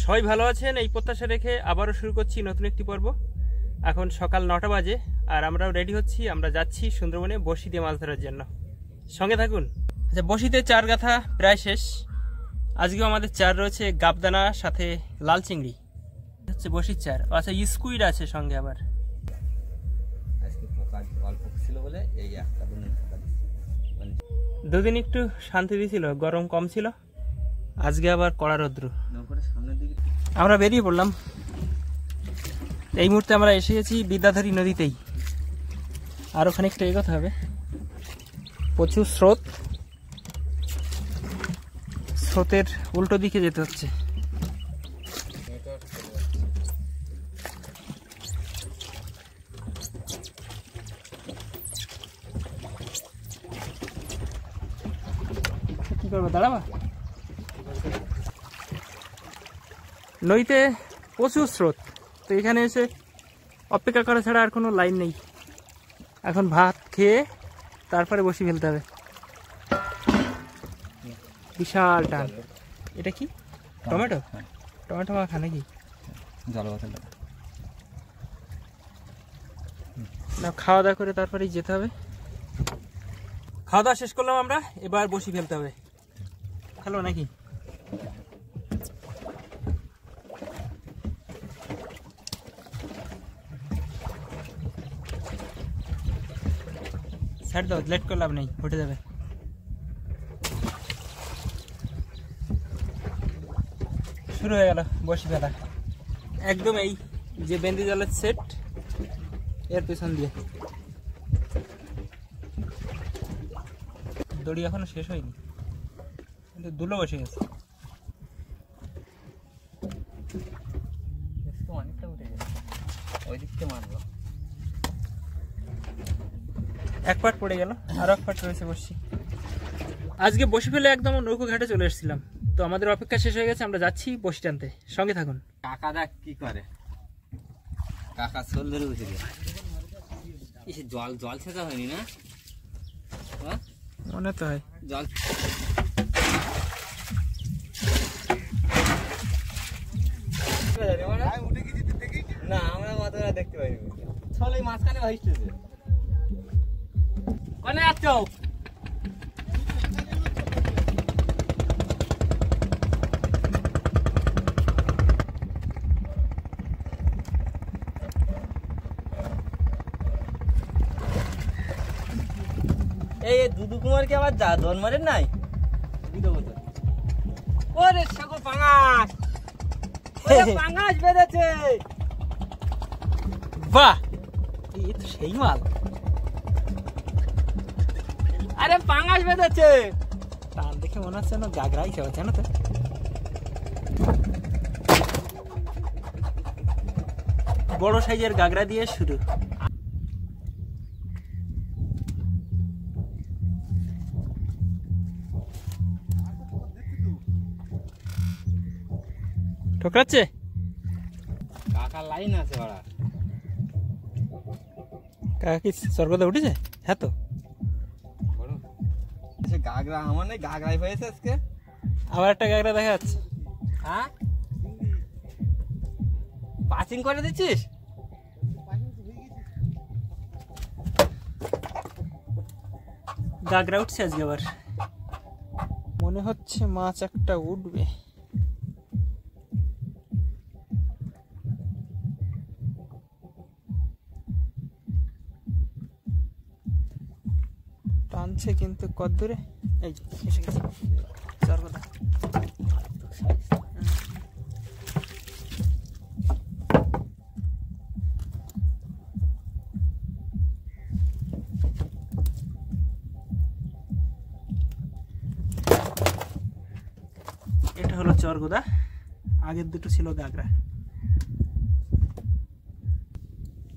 সবাই ভালো আছেন এই প্রত্যাশা রেখে আবারও শুরু করছি নতুন একটি পর্ব। এখন সকাল 9টা বাজে আর আমরাও রেডি হচ্ছি। আমরা যাচ্ছি সুন্দরবনে বড়শি দিয়ে মাছ ধরার জন্য, সঙ্গে থাকুন। আচ্ছা, বড়শিতে চার গাথা প্রায় শেষ। আজকেও আমাদের চার রয়েছে গাবদানা, সাথে লাল চিংড়ি হচ্ছে বড়শির চার। আচ্ছা, স্কুইড আছে সঙ্গে আবার। দুদিন একটু শান্তি দিয়েছিল, গরম কম ছিল, আজকে আবার কড়া রৌদ্র। আমরা বেরিয়ে পড়লাম। এই মুহূর্তে আমরা এসে গেছি বিদ্যাধরী নদীতেই। আরও খানিকটা এগোতে হবে, প্রচুর স্রোত, স্রোতের উল্টো দিকে যেতে হচ্ছে। কি করবো, দাঁড়াবা? নদীতে প্রচুর স্রোত, তো এখানে এসে অপেক্ষা করা ছাড়া আর কোনো লাইন নেই। এখন ভাত খেয়ে তারপরে বসে ফেলতে হবে। বিশাল টান। এটা কি টমেটো? টমেটো মাখা নাকি? না, খাওয়া দাওয়া করে তারপরেই যেতে হবে। খাওয়া দাওয়া শেষ করলাম আমরা, এবার বসে ফেলতে হবে। হ্যালো নাকি? ছাড় দাও, লেট করে লাভ নেই, উঠে যাবে। শুরু হয়ে গেল বসি ফেলা, একদম এই যে বেন্দি জালের সেট এর পেছন দিয়ে। দড়ি এখনো শেষ হয়নি, কিন্তু দুলো বসে গেছে। অনেকটা উঠে গেছে, ওই দিক থেকে মারবো। এক পাট পড়ে গেল, আর এক পাট রয়েছে বসি। আজকে বসে ফেলে একদম নৌকো ঘাটে চলে এসেছিলাম, তো আমাদের অপেক্ষা শেষ হয়ে গেছে। আমরা যাচ্ছি বসি টানতে, সঙ্গে থাকুন। কাকা দেখ কি করে, কাকা সোল ধরে বসে গেছে। জল জল ছেঁচা হয়নি না? মনে তো হয় জল। না, আমরা মাথাটা দেখতে পাইনি। ছলে মাঝখানে ভাসতেছে। কোনে যাচ্ছ? এই দুদু কুমার কি আবার জন্মারের নাই? ওরে সাগর পাঙাশ, পাঙাশ বেঁধেছে। বাহ, এই তো সেই মাল। আরে পাঙাশ বেঁধেছে। টান দেখে মনে হচ্ছে না গাগরাই সব, জানো তো? বড় সাইজের গাগরা দিয়ে শুরু। ঠোকরাচ্ছে। কাকার লাইন আছে ওরা। কাকা কি স্বর্গদে উঠেছে? হ্যাঁ তো, গাগরা আমার নেই, গাগরাই হয়েছে আজকে। আবার একটা গাগরা দেখা যাচ্ছে। হ্যাঁ, পাচিং করে দিচ্ছিস? গাগরা উঠছে আজকে আবার, মনে হচ্ছে মাছ একটা উঠবে। টানছে কিন্তু কদ্দূরে। এই এসে গেছে স্বর্গদা। এটা হলো চরগোদা, আগের দুটো ছিল গাগরা।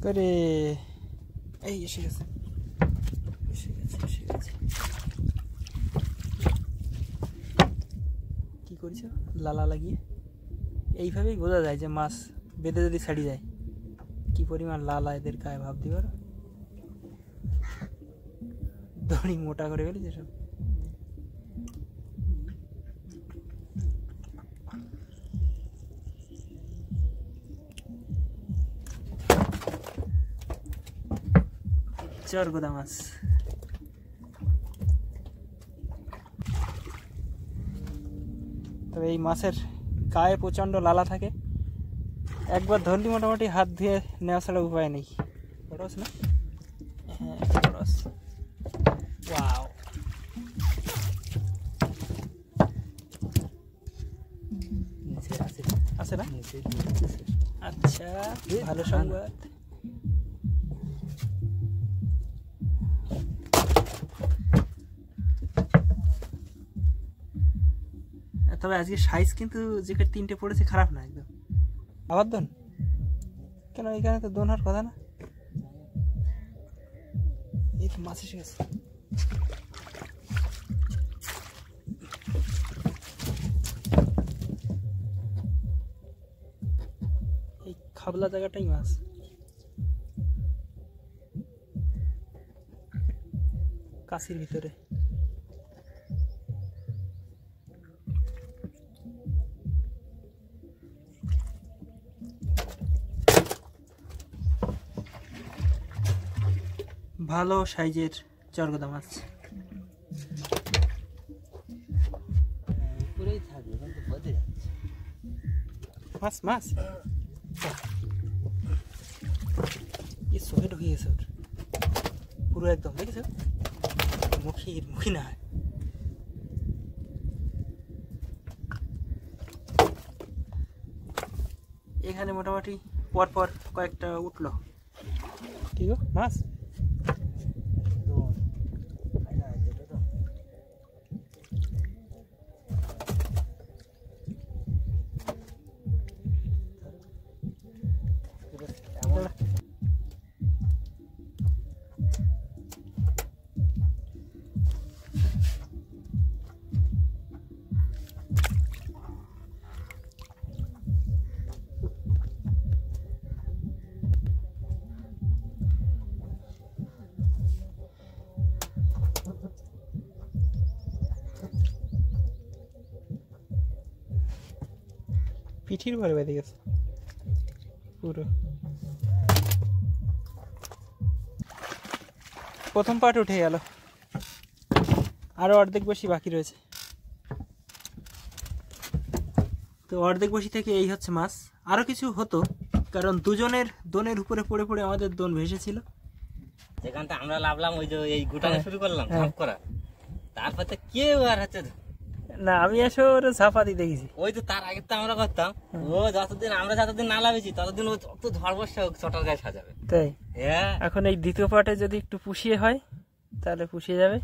করে এই এসে গেছে, কি করেছো লালা লাগিয়ে? এইভাবেই বোঝা যায় যে মাছ বেঁধে যদি ছাড়ি যায় কি পরিমাণ লালা এদের গায়ে, ভাবতে পারো। দড়ি মোটা করে ফেলেছে সব। চরগোদা মাছ। তবে এই মাছের গায়ে প্রচণ্ড লালা থাকে, একবার ধরলি মোটামুটি হাত ধুয়ে নেওয়া ছাড়া উপায় নেই। বড়স না? হ্যাঁ বড়স। ওয়াও, আছে না? আচ্ছা, ভালো সংবাদ। তবে আজকে সাইজ কিন্তু যেটা 3টে পড়েছে খারাপ না একদম। আবার দোন কেন? এখানে তো দোন হওয়ার কথা না। এই তো মাছ এসে গেছে। এই খাবলা জায়গাটাই মাছ। কাশির ভিতরে ভালো সাইজের চরগোদা মাছ। মাছ মাছ চোখে ঢুকে গেছে ওর পুরো একদম, দেখেছ? মুখী না হয়। এখানে মোটামুটি পরপর কয়েকটা উঠলো। কি গো মাছ? পিঠির ভরে বেঁধে গেছে পুরো। প্রথম পার্ট উঠে গেল, আরো অর্ধেক বসি বাকি রয়েছে। তো অর্ধেক বসি থেকে এই হচ্ছে মাছ। আরো কিছু হতো, কারণ দুজনের দোনের উপরে পড়ে পড়ে আমাদের দোন ভেসেছিল। যেখানটা আমরা লাভলাম ওই যে এই গুটানো শুরু করলাম ঝাঁপ করা, তারপর তো কেউ আর হচ্ছে না, আমি এসে ওর ঝাপা দিয়ে দেখেছি। ওই তো তার আগে তো আমরা করতাম, ও আমরা যতদিন না লাভেছি ততদিন ও অত ঝড় বর্ষা চটার গায়ে সাজাবে। তাই হ্যাঁ, এখন এই দ্বিতীয় পার্টে যদি একটু পুষিয়ে হয় তাহলে পুষিয়ে যাবে।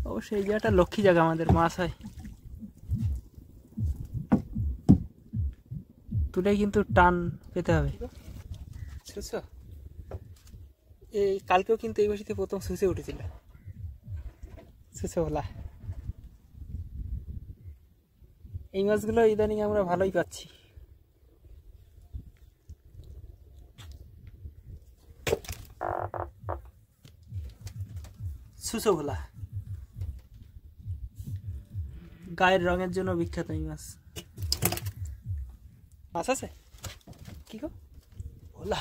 অবশ্যই এই জায়গাটা লক্ষ্মী জায়গা, আমাদের মাছ হয়। তুলে কিন্তু টান পেতে হবে। এই কালকেও কিন্তু এই বসিতে প্রথম সুসে উঠেছিল, সুসে বলা। এই মাছগুলো ইদানিং আমরা ভালোই পাচ্ছি। সুসো ভোলা গায়ের রঙের জন্য বিখ্যাত এই মাছ। মাছ আছে কি গো? ভোলা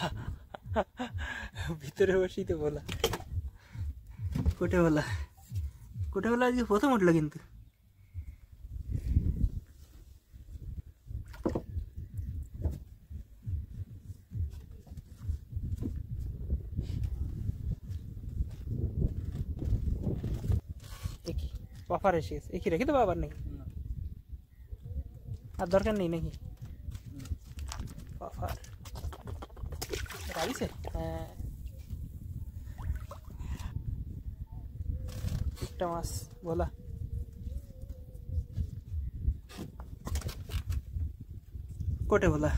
ভিতরে বসি তো ভোলা। কোটে ভোলা, কোটে ভোলা আজকে প্রথম উঠলো কিন্তু। বাফার এসে গেছে, একই রেখে দেবো আবার নাকি? আর দরকার নেই নাকি? বাফার রাইছে। হ্যাঁ, একটা মাছ বলা। কোটে বলা।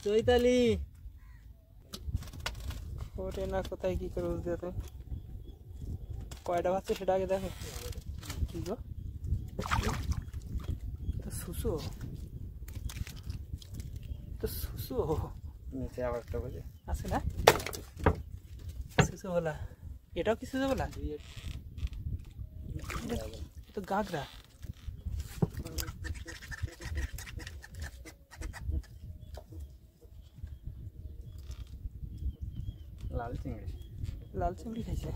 চৈতালি কোটে না কোথায় কি করে বুঝতে তুমি? কয়টা বাচ্চা সেটা আগে দেখো। কি গো? তো সুসো, তো সুসো নিচে আবার একটা বাজে আছে না? সুসো বলা, এটাও কি সুসো বলা? তো গাগরা লাল চিংড়ি। লাল চিংড়ি খাইছে।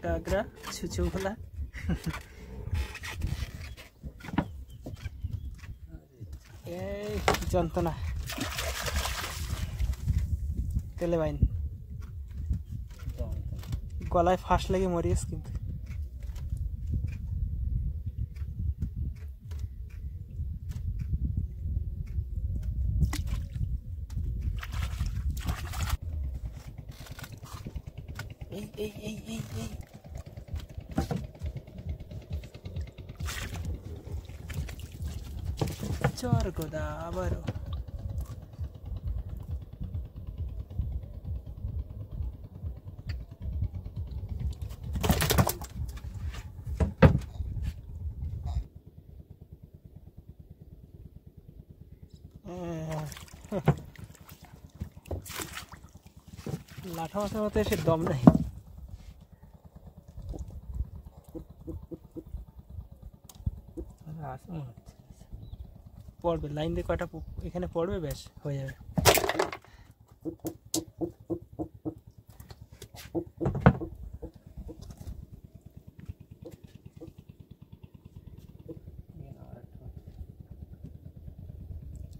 গাগরা ছুচু ভোলা। এই যন্ত্রণা তেলে বাইন গলায় ফাঁস লেগে মরিস কিন্তু। এই এই এই এই এই চর গোদা আবারও। লাঠা মাছের মতো এসে দম নেই। পড়বে লাইন দিয়ে কয়টা এখানে পড়বে, বেশ হয়ে যাবে।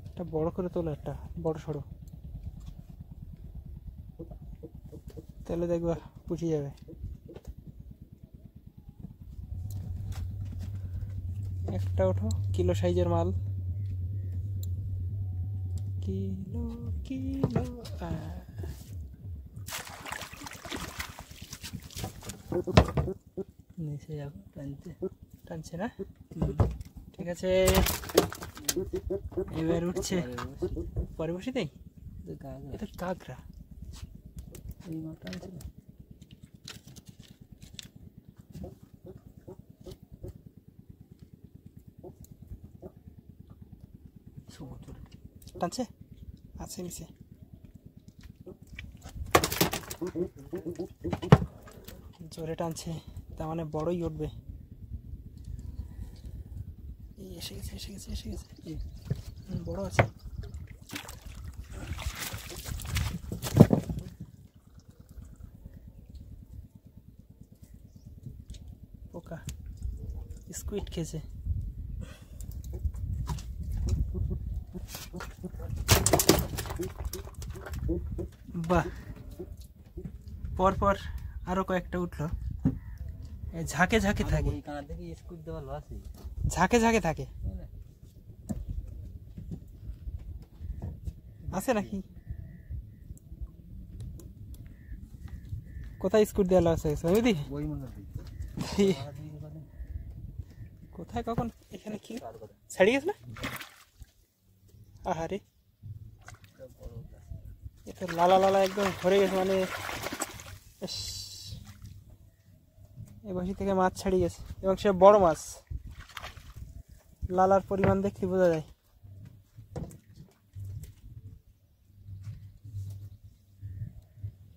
একটা বড় করে তোলো, একটা বড় সড়ো, তাহলে দেখবা পুষে যাবে। একটা ওঠো, কিলো সাইজের মাল, কিলো কিলো। নিচে যাবো, টানতে টানছে না, ঠিক আছে। এবার উঠছে, পরে বসি দেই। এটা কাঁকড়া, এই মাটা আছে না। টানছে, আছে নিচে। জোরে টানছে, তার মানে বড়ই উঠবে। এসে গেছে এসে গেছে এসে গেছে, বড় আছে। পোকা স্কুইড খেয়েছে। বাহ, পরপর আরো কয়েকটা উঠলো। ঝাঁকে ঝাঁকে থাকে, ঝাঁকে ঝাঁকে থাকে। আছে নাকি? কোথায় স্কুট দেওয়া আছে? কোথায় কখন? এখানে কি ছাড়ি গেছে না? আহারে, এটা লালা লালা একদম ভরে গেছে, মানে এই বসি থেকে মাছ ছাড়িয়ে গেছে, এবং সে বড় মাছ। লালার পরিমাণ দেখলে বোঝা যায়।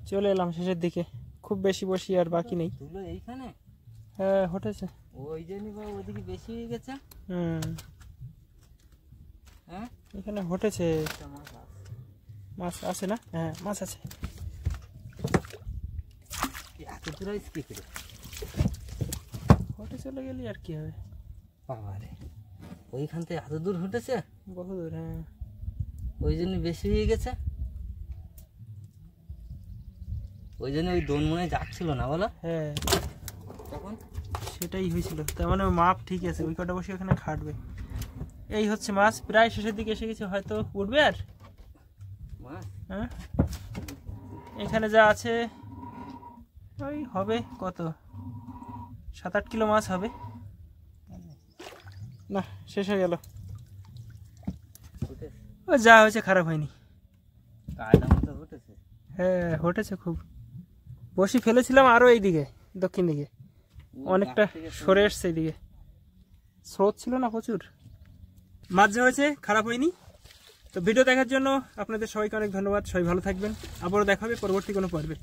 চলে এলাম শেষের দিকে, খুব বেশি বসি আর বাকি নেই। হ্যাঁ হটেছে, ওই জন্য ওদিকে বেশি হয়ে গেছে। হ্যাঁ এখানে হটেছে, মাছ আছে না? হ্যাঁ মাছ আছে। হটে চলে গেলি আর কি হবে। বাবারে, ওইখান থেকে এত দূর হটেছে? বহু দূর। হ্যাঁ ওই জন্য বেশি হয়ে গেছে, ওই জন্য ওই দোন মনে যাচ্ছিল না, বলো? হ্যাঁ তখন সেটাই হয়েছিল, তার মানে মাপ ঠিক আছে, ওই কটা বসে ওখানে খাটবে। এই হচ্ছে মাছ, প্রায় শেষের দিকে এসে গেছে, হয়তো উঠবে আর। হ্যাঁ এখানে যা আছে ওই হবে কত, 7-8 কিলো মাছ হবে না। শেষ হয়ে গেল, ও যা হয়েছে খারাপ হয়নি। হ্যাঁ হটেছে খুব। বসি ফেলেছিলাম আরও এই দিকে, দক্ষিণ দিকে, অনেকটা সরে এসছে এইদিকে, স্রোত ছিল না প্রচুর। মাছ যা হয়েছে খারাপ হয়নি। তো ভিডিও দেখার জন্য আপনাদের সবাইকে অনেক ধন্যবাদ। সবাই ভালো থাকবেন, আবারও দেখা হবে পরবর্তী কোনো পর্বে।